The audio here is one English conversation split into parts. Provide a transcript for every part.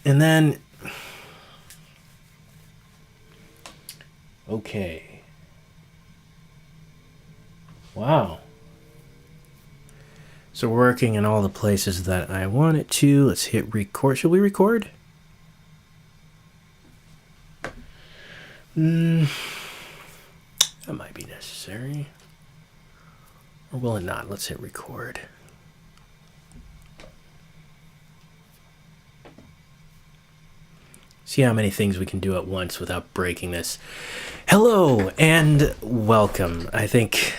And then... Okay. Wow. So we're working in all the places that I want it to. Let's hit record. Should we record? That might be necessary. Or will it not? Let's hit record. See how many things we can do at once without breaking this. Hello and welcome. I think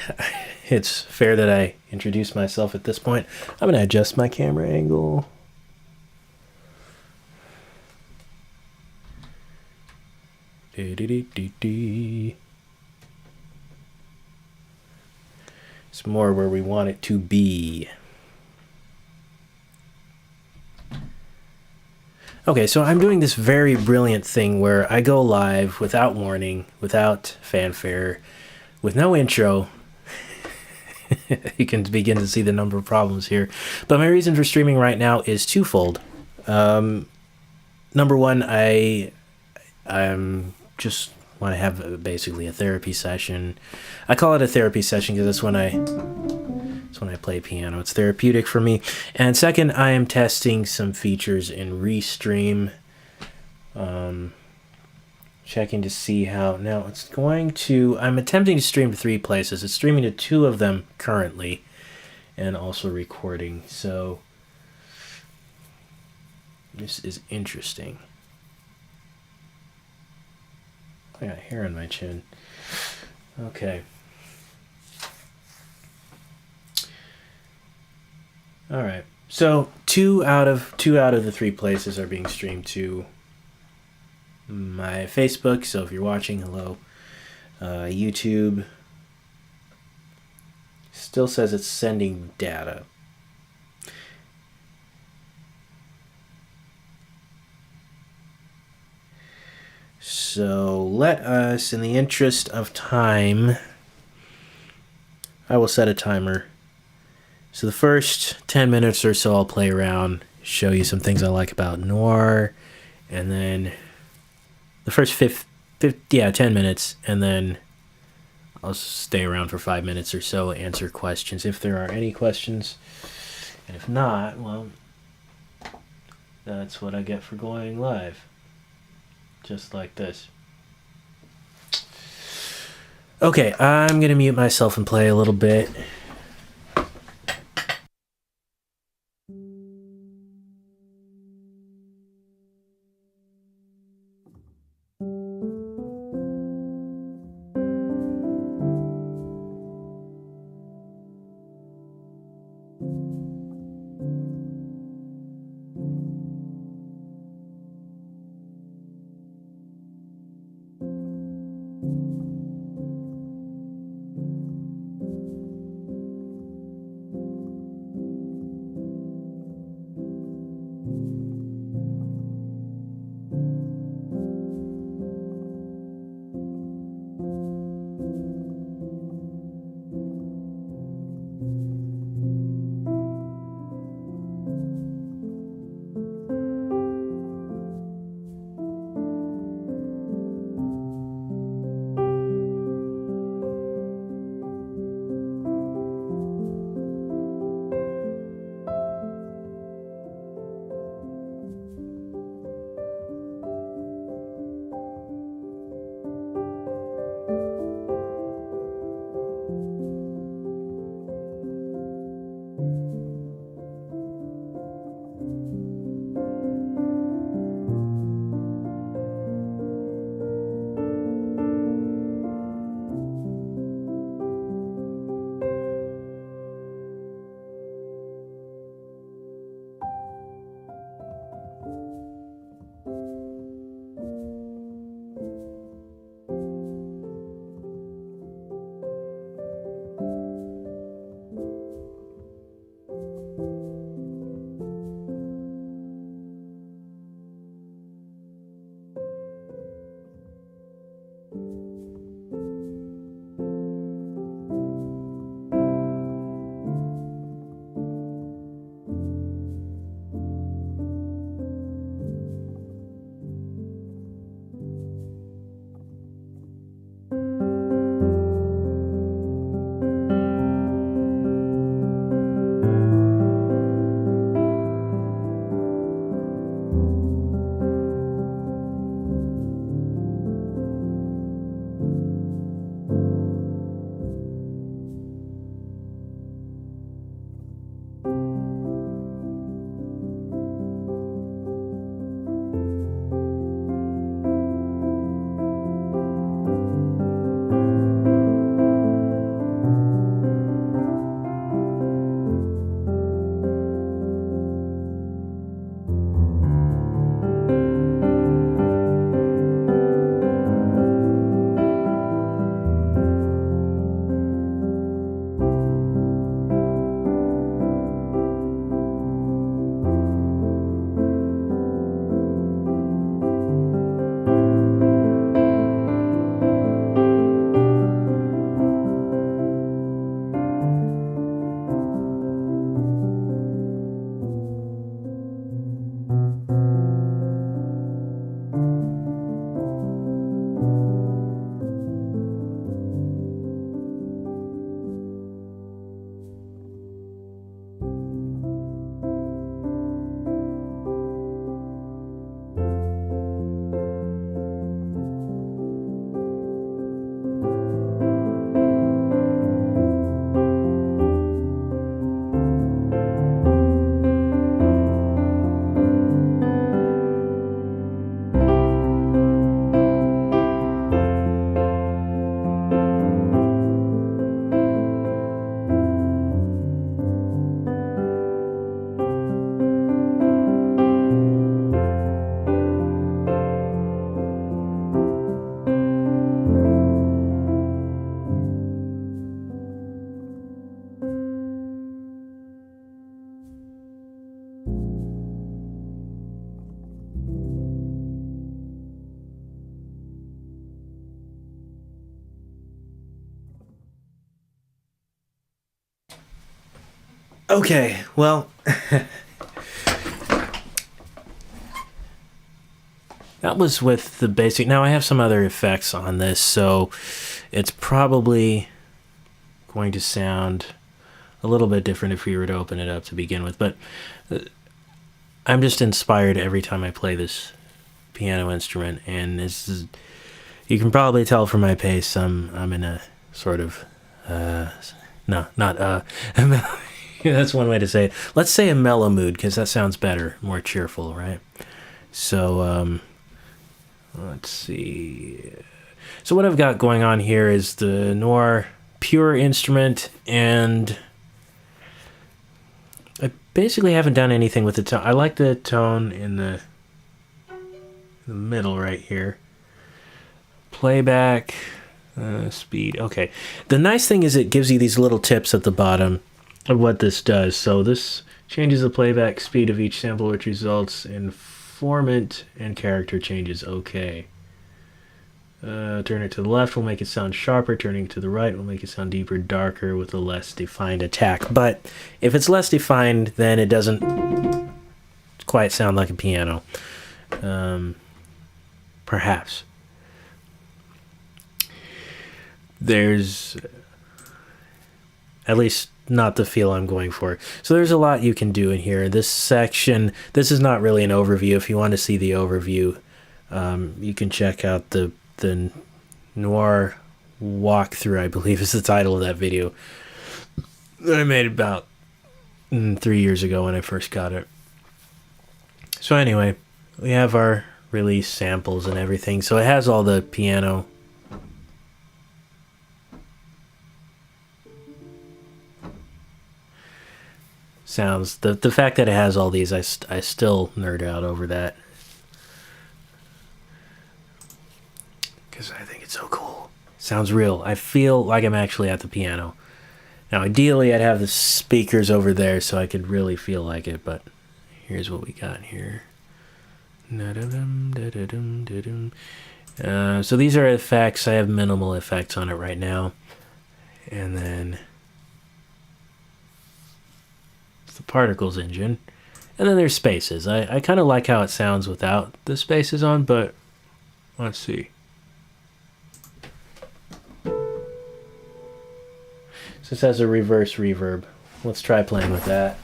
it's fair that I introduce myself at this point. I'm going to adjust my camera angle. It's more where we want it to be. Okay, so I'm doing this very brilliant thing where I go live without warning, without fanfare, with no intro. You can begin to see the number of problems here. But my reason for streaming right now is twofold. Number one, I'm just want to have basically a therapy session. I call it a therapy session because that's when I play piano. It's therapeutic for me. And second, I am testing some features in Restream. Checking to see how... Now, it's going to... I'm attempting to stream to 3 places. It's streaming to 2 of them currently. And also recording. So, this is interesting. I got hair on my chin. Okay. All right. So two out of the 3 places are being streamed to my Facebook. So if you're watching, hello. YouTube still says it's sending data. So let us, in the interest of time, I will set a timer. So the first 10 minutes or so I'll play around, show you some things I like about Noire, and then the first 10 minutes, and then I'll stay around for 5 minutes or so, answer questions if there are any questions. And if not, well, that's what I get for going live. Just like this. Okay, I'm going to mute myself and play a little bit. Okay, well, that was with the basic. Now I have some other effects on this, so it's probably going to sound a little bit different if we were to open it up to begin with, but I'm just inspired every time I play this piano instrument, and this is, you can probably tell from my pace I'm in a sort of no, not that's one way to say it. Let's say a mellow mood, because that sounds better, more cheerful, right? So let's see. So what I've got going on here is the Noire pure instrument, and I basically haven't done anything with the tone. I like the tone in the middle right here. Playback, speed. Okay. The nice thing is it gives you these little tips at the bottom of what this does. So this changes the playback speed of each sample, which results in formant and character changes. Okay. Turn it to the left will make it sound sharper. Turning to the right will make it sound deeper, darker, with a less defined attack. But if it's less defined, then it doesn't quite sound like a piano. Perhaps. There's at least not the feel I'm going for. So there's a lot you can do in here. This section, this is not really an overview. If you want to see the overview, you can check out the Noire walkthrough, I believe is the title of that video that I made about 3 years ago when I first got it. So anyway, we have our release samples and everything. So it has all the piano sounds. The fact that it has all these, I still nerd out over that, because I think it's so cool. Sounds real. I feel like I'm actually at the piano. Now, ideally, I'd have the speakers over there so I could really feel like it, but here's what we got here. So these are effects. I have minimal effects on it right now. And then the particles engine. And then there's spaces. I kind of like how it sounds without the spaces on, but let's see. So this has a reverse reverb. Let's try playing with that.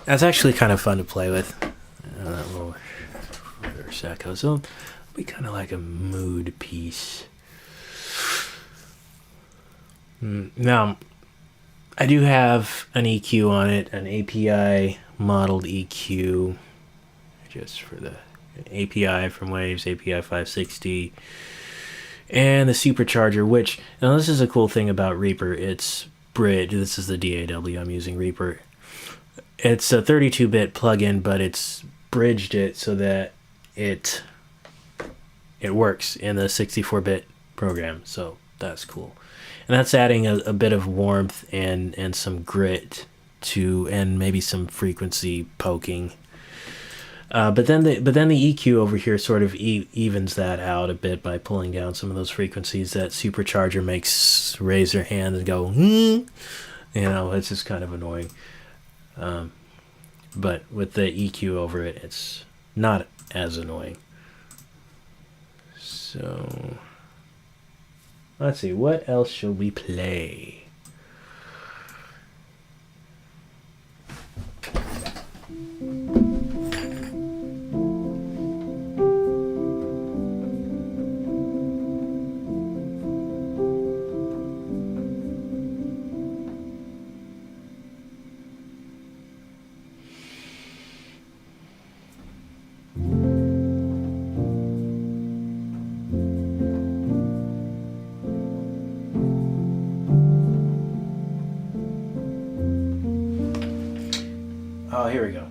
That's actually kind of fun to play with. That little reverse echo. So it'll be kind of like a mood piece. Now, I do have an EQ on it, an API modeled EQ, just for the API from Waves, API 560, and the supercharger, which, now this is a cool thing about Reaper, it's bridge. This is the DAW I'm using, Reaper. It's a 32-bit plugin, but it's bridged it so that it works in the 64-bit program, so that's cool. And that's adding a bit of warmth and some grit to, and maybe some frequency poking. But then the EQ over here sort of evens that out a bit by pulling down some of those frequencies that supercharger makes raise their hand and go, you know, it's just kind of annoying. But with the EQ over it, it's not as annoying. So let's see, what else shall we play? Oh, here we go.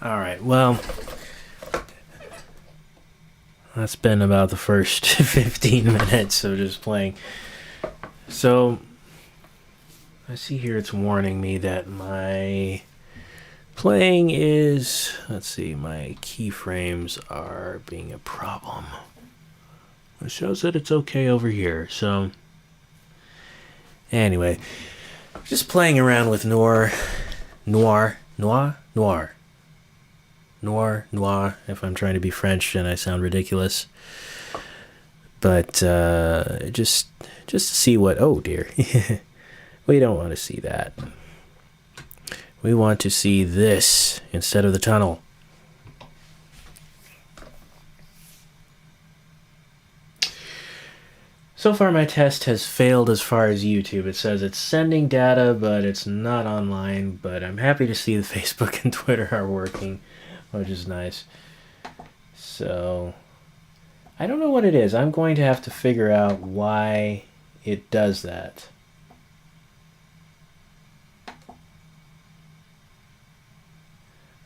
Alright, well, that's been about the first 15 minutes of just playing. So, I see here it's warning me that my playing is, let's see, my keyframes are being a problem. It shows that it's okay over here, so anyway, just playing around with Noire, if I'm trying to be French and I sound ridiculous. But just to see what, oh dear. We don't want to see that. We want to see this instead of the tunnel. So far my test has failed as far as YouTube. It says it's sending data, but it's not online. But I'm happy to see the Facebook and Twitter are working, which is nice. So, I don't know what it is. I'm going to have to figure out why it does that.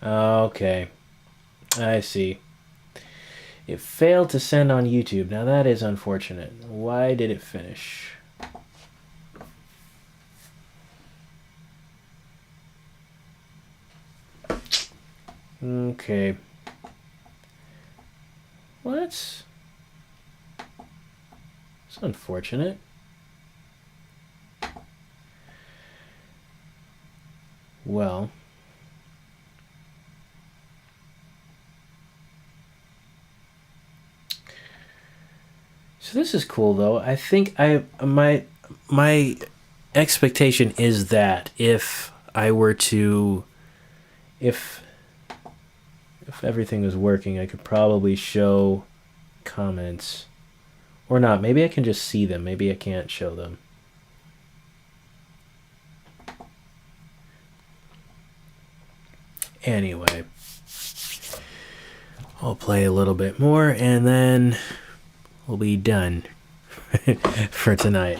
Okay, I see. It failed to send on YouTube. Now that is unfortunate. Why did it finish? Okay. Well, that's unfortunate. Well, so this is cool though. I think my expectation is that if I were to if everything was working, I could probably show comments or not. Maybe I can just see them. Maybe I can't show them. Anyway, I'll play a little bit more and then we'll be done for tonight.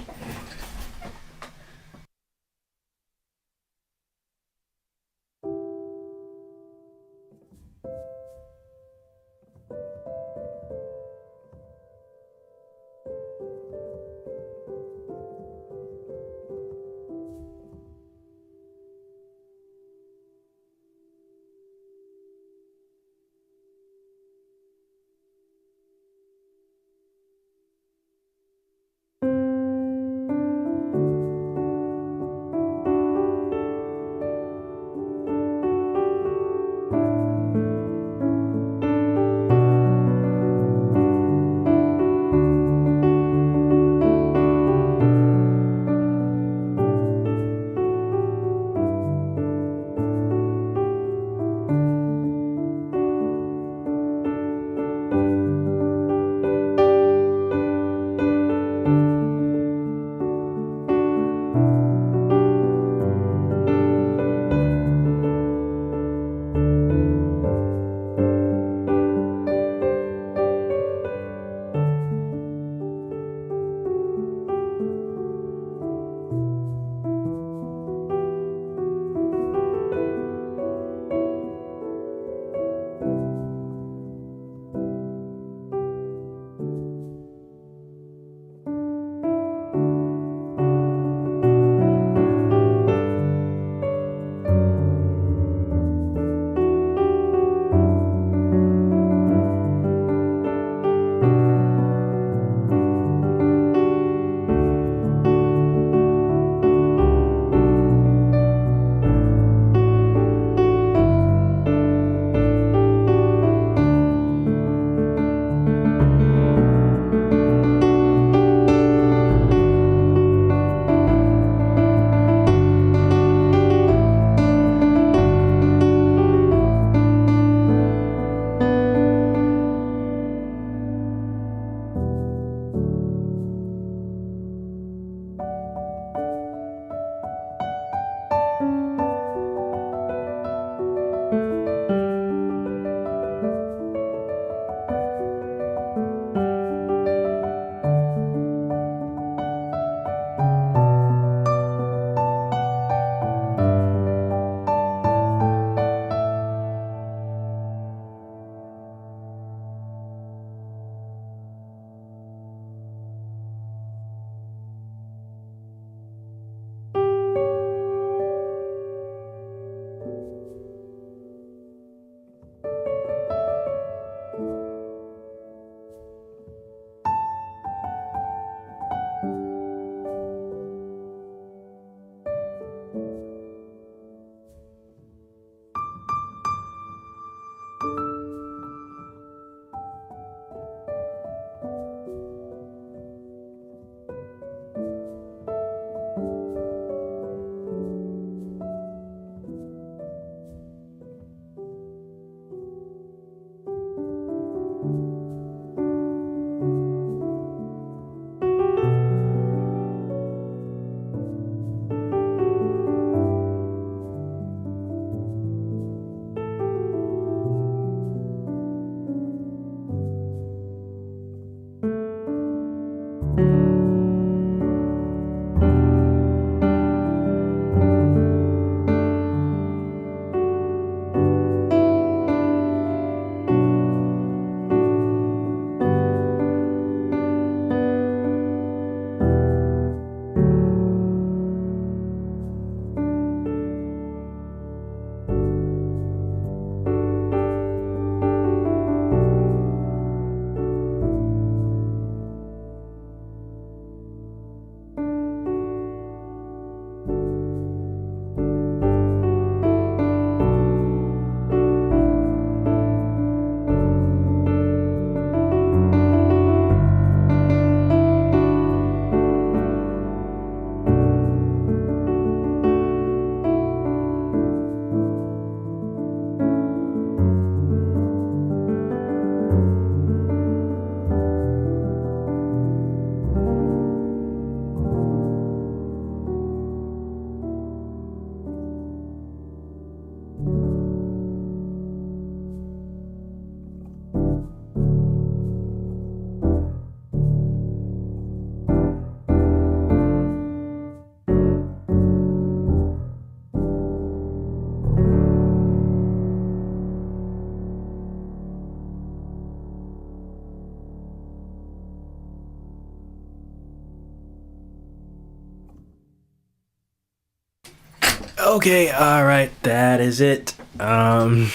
Okay, all right, that is it. That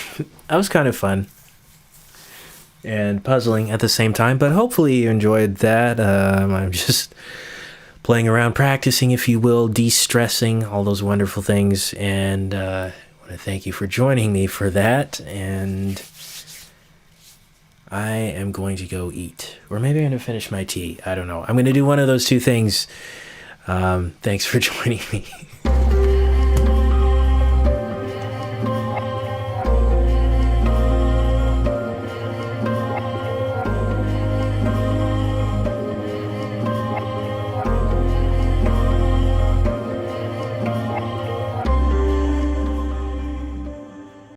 was kind of fun and puzzling at the same time, but hopefully you enjoyed that. I'm just playing around, practicing, if you will, de-stressing, all those wonderful things, and I want to thank you for joining me for that, and I am going to go eat, or maybe I'm going to finish my tea. I don't know. I'm going to do one of those two things. Thanks for joining me.